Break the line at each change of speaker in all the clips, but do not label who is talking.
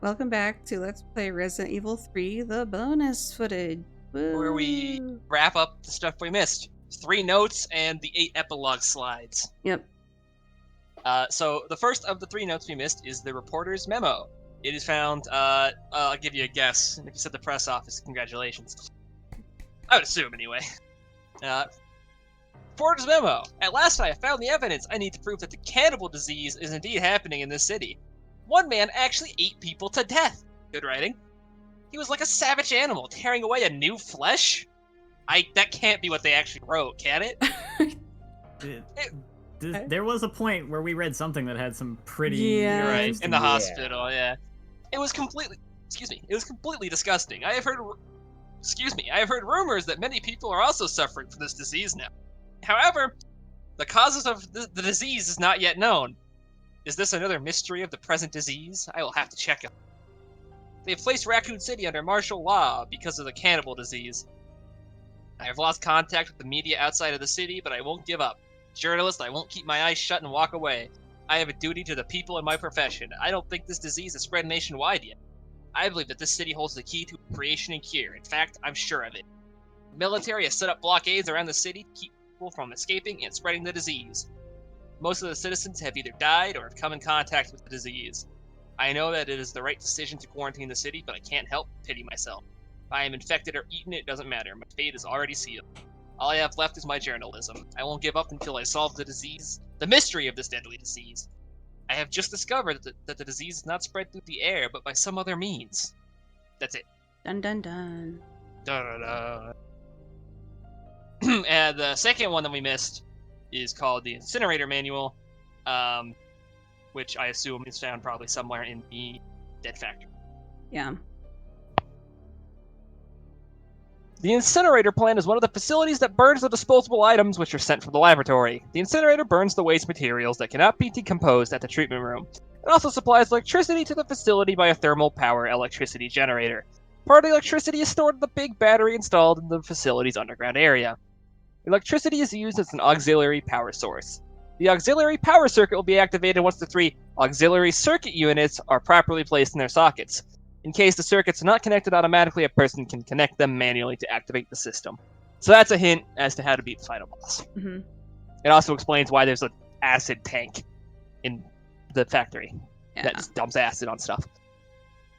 Welcome back to Let's Play Resident Evil 3, the bonus footage. Woo.
Where we wrap up the stuff we missed. 3 notes and the 8 epilogue slides.
Yep.
So the first of the 3 notes we missed is the reporter's memo. It is found, I'll give you a guess, and if you said the press office, congratulations. I would assume, anyway. Reporter's memo. At last I have found the evidence I need to prove that the cannibal disease is indeed happening in this city. One man actually ate people to death. Good writing. He was like a savage animal, tearing away a new flesh? That can't be what they actually wrote, can it?
There was a point where we read something that had some pretty...
Yeah.
Right, in the hospital, yeah. It was completely disgusting. I have heard rumors that many people are also suffering from this disease now. However, the causes of the disease is not yet known. Is this another mystery of the present disease? I will have to check it. They have placed Raccoon City under martial law because of the cannibal disease. I have lost contact with the media outside of the city, but I won't give up. Journalist, I won't keep my eyes shut and walk away. I have a duty to the people in my profession. I don't think this disease has spread nationwide yet. I believe that this city holds the key to creation and cure. In fact, I'm sure of it. The military has set up blockades around the city to keep people from escaping and spreading the disease. Most of the citizens have either died or have come in contact with the disease. I know that it is the right decision to quarantine the city, but I can't help but pity myself. If I am infected or eaten, it doesn't matter. My fate is already sealed. All I have left is my journalism. I won't give up until I solve the mystery of this deadly disease. I have just discovered that the disease is not spread through the air, but by some other means. That's it.
Dun dun dun.
Dun dun dun. And the second one that we missed is called the Incinerator Manual, which I assume is found probably somewhere in the Dead Factory.
Yeah.
The incinerator plant is one of the facilities that burns the disposable items which are sent from the laboratory. The incinerator burns the waste materials that cannot be decomposed at the treatment room. It also supplies electricity to the facility by a thermal power electricity generator. Part of the electricity is stored in the big battery installed in the facility's underground area. Electricity is used as an auxiliary power source. The auxiliary power circuit will be activated once the 3 auxiliary circuit units are properly placed in their sockets. In case the circuits are not connected automatically, a person can connect them manually to activate the system. So that's a hint as to how to beat the final boss.
Mm-hmm.
It also explains why there's an acid tank in the factory that just dumps acid on stuff.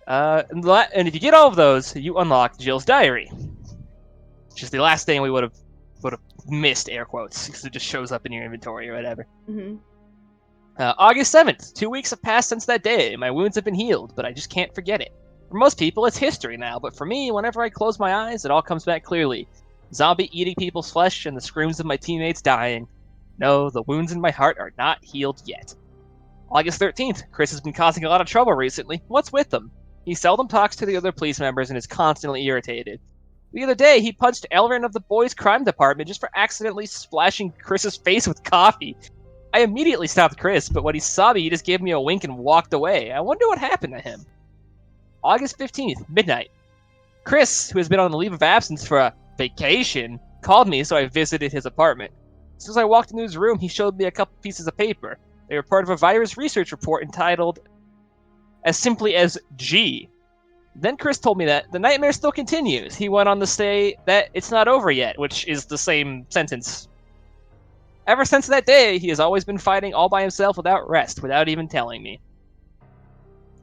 And if you get all of those, you unlock Jill's diary, which is the last thing we would have missed, air quotes, because it just shows up in your inventory or whatever.
Mm-hmm.
August 7th. 2 weeks have passed since that day. My wounds have been healed, but I just can't forget it. For most people, it's history now, but for me, whenever I close my eyes, it all comes back clearly. Zombie eating people's flesh and the screams of my teammates dying. No, the wounds in my heart are not healed yet. August 13th. Chris has been causing a lot of trouble recently. What's with him? He seldom talks to the other police members and is constantly irritated. The other day, he punched Elrin of the boys' crime department just for accidentally splashing Chris's face with coffee. I immediately stopped Chris, but when he saw me, he just gave me a wink and walked away. I wonder what happened to him. August 15th, midnight. Chris, who has been on the leave of absence for a vacation, called me, so I visited his apartment. As soon as I walked into his room, he showed me a couple pieces of paper. They were part of a virus research report entitled as simply as G. Then Chris told me that the nightmare still continues. He went on to say that it's not over yet, which is the same sentence. Ever since that day, he has always been fighting all by himself without rest, without even telling me.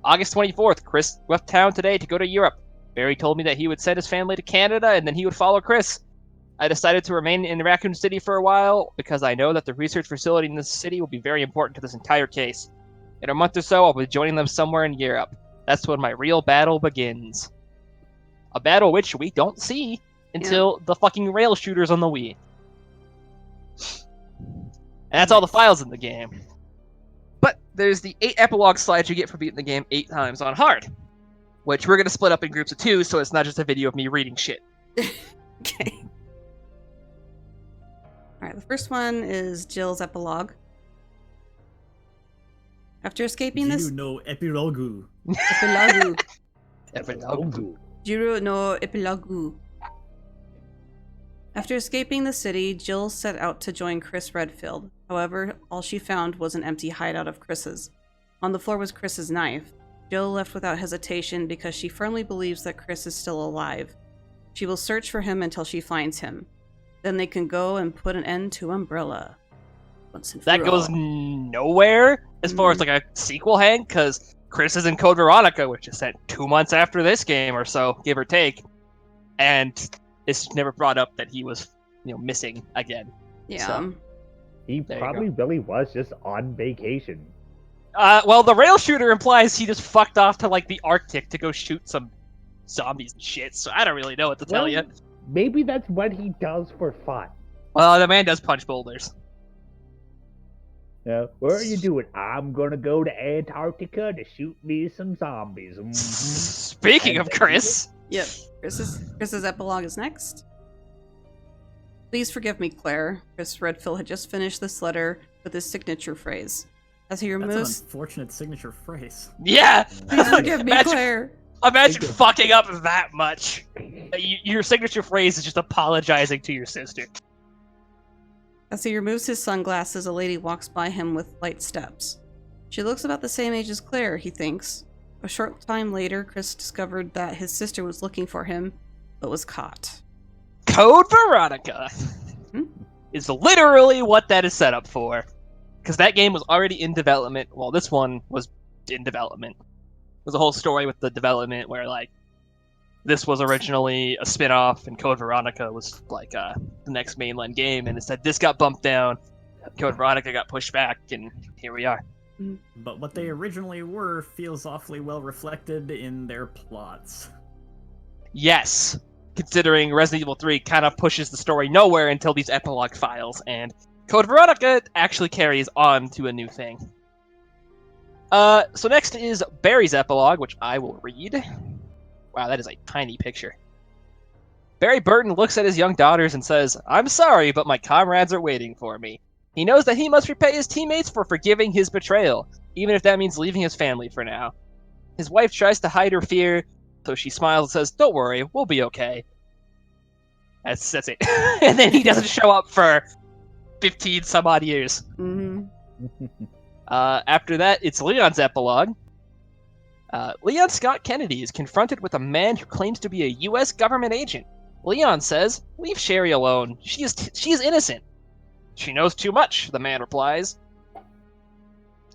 August 24th, Chris left town today to go to Europe. Barry told me that he would send his family to Canada and then he would follow Chris. I decided to remain in Raccoon City for a while because I know that the research facility in this city will be very important to this entire case. In a month or so, I'll be joining them somewhere in Europe. That's when my real battle begins. A battle which we don't see until the fucking rail shooters on the Wii. And that's all the files in the game. But there's the 8 epilogue slides you get for beating the game 8 times on hard, which we're going to split up in groups of 2, so it's not just a video of me reading shit.
Okay. Alright, the first one is Jill's epilogue. After escaping this...
Epilogue.
Epilogue.
Epilogue.
Jiro no epilogue. After escaping the city, Jill set out to join Chris Redfield. However, all she found was an empty hideout of Chris's. On the floor was Chris's knife. Jill left without hesitation because she firmly believes that Chris is still alive. She will search for him until she finds him. Then they can go and put an end to Umbrella. Once and for
That goes
all.
nowhere as far as like a sequel, Hank, because Chris is in Code Veronica, which is set 2 months after this game or so, give or take, and it's never brought up that he was, missing again.
Yeah.
So,
He probably really was just on vacation.
Well, the rail shooter implies he just fucked off to like the Arctic to go shoot some zombies and shit. So I don't really know what to tell you.
Maybe that's what he does for fun.
Well, the man does punch boulders.
Where are you doing? I'm gonna go to Antarctica to shoot me some zombies. Mhm.
Speaking of Chris.
Yep. Chris's epilogue is next. Please forgive me, Claire. Chris Redfield had just finished this letter with his signature phrase. As he
That's
removes...
an unfortunate signature phrase.
Yeah!
Please forgive me, Claire.
Imagine fucking up that much. Your signature phrase is just apologizing to your sister.
As he removes his sunglasses, a lady walks by him with light steps. She looks about the same age as Claire, he thinks. A short time later, Chris discovered that his sister was looking for him, but was caught.
Code Veronica is literally what that is set up for. Because that game was already in development. Well, this one was in development. There's a whole story with the development where, like, this was originally a spin-off, and Code Veronica was, like, the next mainline game, and instead this got bumped down, Code Veronica got pushed back, and here we are.
But what they originally were feels awfully well reflected in their plots.
Yes, considering Resident Evil 3 kind of pushes the story nowhere until these epilogue files, and Code Veronica actually carries on to a new thing. So next is Barry's epilogue, which I will read. Wow, that is a tiny picture. Barry Burton looks at his young daughters and says, "I'm sorry, but my comrades are waiting for me." He knows that he must repay his teammates for forgiving his betrayal, even if that means leaving his family for now. His wife tries to hide her fear, so she smiles and says, "Don't worry, we'll be okay." That's it. And then he doesn't show up for 15 some odd years. After that, it's Leon's epilogue. Leon Scott Kennedy is confronted with a man who claims to be a U.S. government agent. Leon says, "Leave Sherry alone. She is innocent." "She knows too much," the man replies.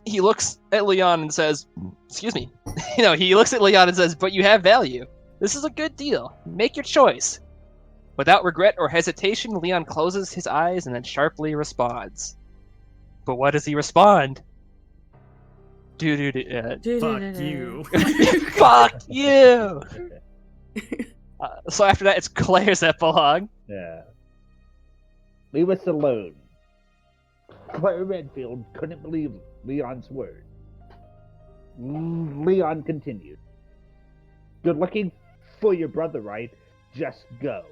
He looks at Leon and says, "Excuse me." He looks at Leon and says, "But you have value. This is a good deal. Make your choice." Without regret or hesitation, Leon closes his eyes and then sharply responds. But what does he respond?
Fuck you.
Fuck you! So after that, it's Claire's epilogue.
Yeah. Leave us alone. Claire Redfield couldn't believe Leon's word. Leon continued. "You're looking for your brother, right? Just go."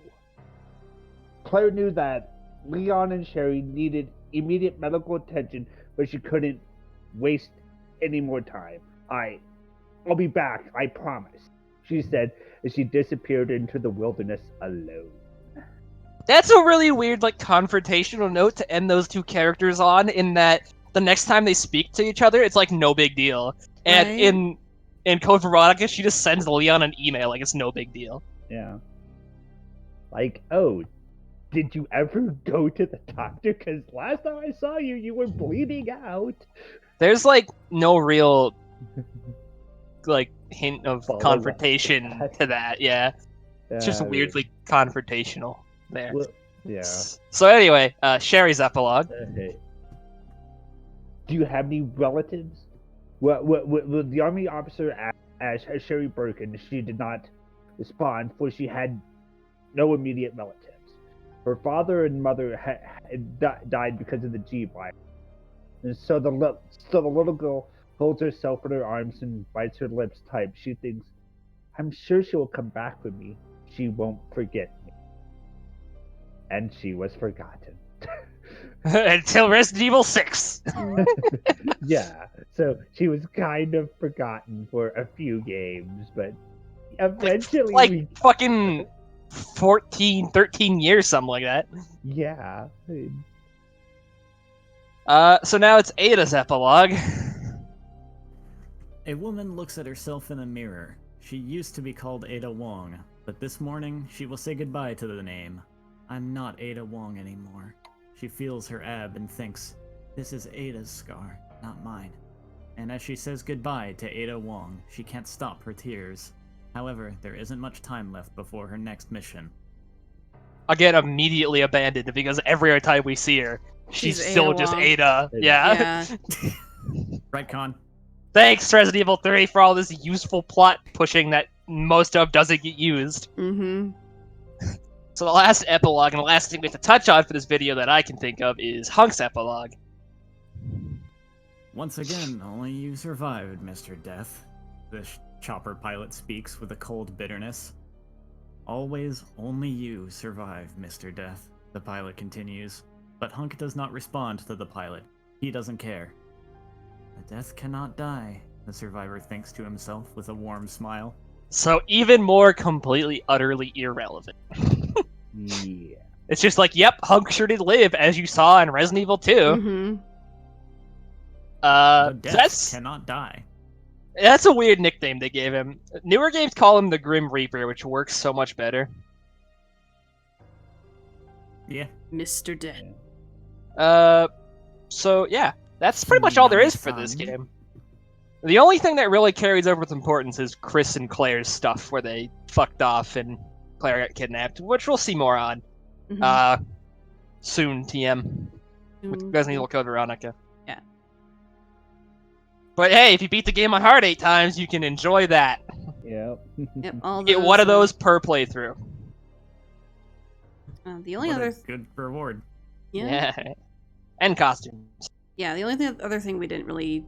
Claire knew that Leon and Sherry needed immediate medical attention, but she couldn't waste any more time. I'll be back, I promise," she said as she disappeared into the wilderness alone.
That's a really weird, confrontational note to end those two characters on, in that the next time they speak to each other, it's no big deal. And
Right.
in Code Veronica, she just sends Leon an email like it's no big deal.
Yeah. Oh, did you ever go to the doctor? Because last time I saw you, you were bleeding out.
There's, no real, hint of
Follow
confrontation
that.
to that, yeah. It's just weirdly confrontational there.
Well, yeah.
So anyway, Sherry's epilogue.
Okay. Do you have any relatives? Well, the army officer asked Sherry Birkin. She did not respond, for she had no immediate relatives. Her father and mother had died because of the G virus, and so the little girl holds herself in her arms and bites her lips tight. She thinks, "I'm sure she will come back for me. She won't forget me." And she was forgotten.
Until Resident Evil 6.
Yeah, so she was kind of forgotten for a few games, but eventually
fucking 14, 13 years, something like that.
Yeah.
So now it's Ada's epilogue.
A woman looks at herself in a mirror. She used to be called Ada Wong, but this morning she will say goodbye to the name. I'm not Ada Wong anymore. She feels her ab and thinks, this is Ada's scar, not mine. And as she says goodbye to Ada Wong, she can't stop her tears. However, there isn't much time left before her next mission.
Again, immediately abandoned because every other time we see her, she's
Ada
still just
Wong.
Ada. Yeah.
Yeah.
Right, Con?
Thanks, Resident Evil 3, for all this useful plot pushing that most of doesn't get used.
Mm-hmm.
So the last epilogue, and the last thing we have to touch on for this video that I can think of, is Hunk's epilogue.
Once again, only you survived, Mr. Death. The chopper pilot speaks with a cold bitterness. Always, only you survive, Mr. Death, the pilot continues. But Hunk does not respond to the pilot. He doesn't care. The death cannot die, the survivor thinks to himself with a warm smile.
So even more completely, utterly irrelevant.
Yeah.
It's just like, yep, Hunk sure did live, as you saw in Resident Evil 2.
Mm-hmm.
The death
That's
cannot die.
a weird nickname they gave him. Newer games call him the Grim Reaper, which works so much better.
Yeah.
Mr. Dead.
So yeah, that's pretty much all there is for this
Son.
game. The only thing that really carries over with importance is Chris and Claire's stuff, where they fucked off and Claire got kidnapped, which we'll see more on.
Mhm.
Soon, TM. With
Soon.
Resident Evil Code Veronica.
Yeah.
But hey, if you beat the game on hard 8 times, you can enjoy that.
Yep.
Yep, all
Get
those,
one of those per playthrough.
the only
What
other...
a good reward.
Yeah.
And costumes.
Yeah, the only other thing we didn't really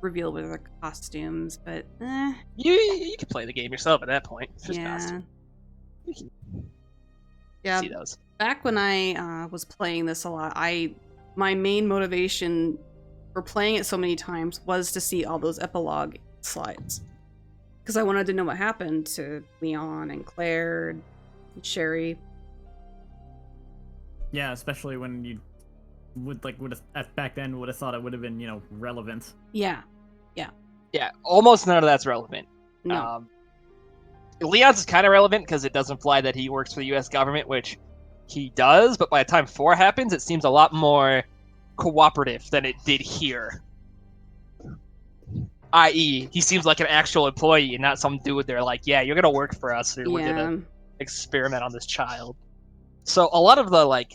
reveal were the costumes, but
You can play the game yourself at that point. It's just
yeah.
costumes. You can
Yeah,
see those.
back when I was playing this a lot, my main motivation for playing it so many times was to see all those epilogue slides. Because I wanted to know what happened to Leon and Claire and Sherry.
Yeah, especially when you would have back then would have thought it would have been, relevant.
Yeah.
Yeah, almost none of that's relevant.
No.
Leon's is kind of relevant because it does imply that he works for the U.S. government, which he does, but by the time 4 happens, it seems a lot more cooperative than it did here. I.e., he seems like an actual employee and not some dude they're like, yeah, you're gonna work for us, or we're gonna experiment on this child. So a lot of the,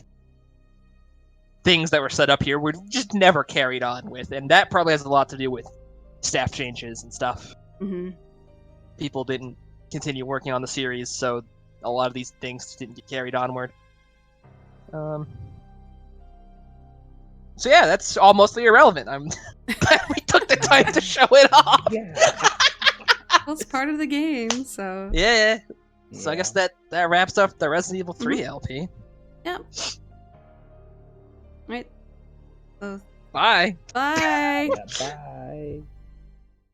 things that were set up here were just never carried on with, and that probably has a lot to do with staff changes and stuff.
Mm-hmm.
People didn't continue working on the series, so a lot of these things didn't get carried onward. So yeah, that's all mostly irrelevant. I'm glad we took the time to show it off.
Yeah.
Well, it's part of the game, so...
Yeah. So I guess that wraps up the Resident Evil 3 LP.
Yep. Right. So,
Bye.
bye!
Yeah, bye.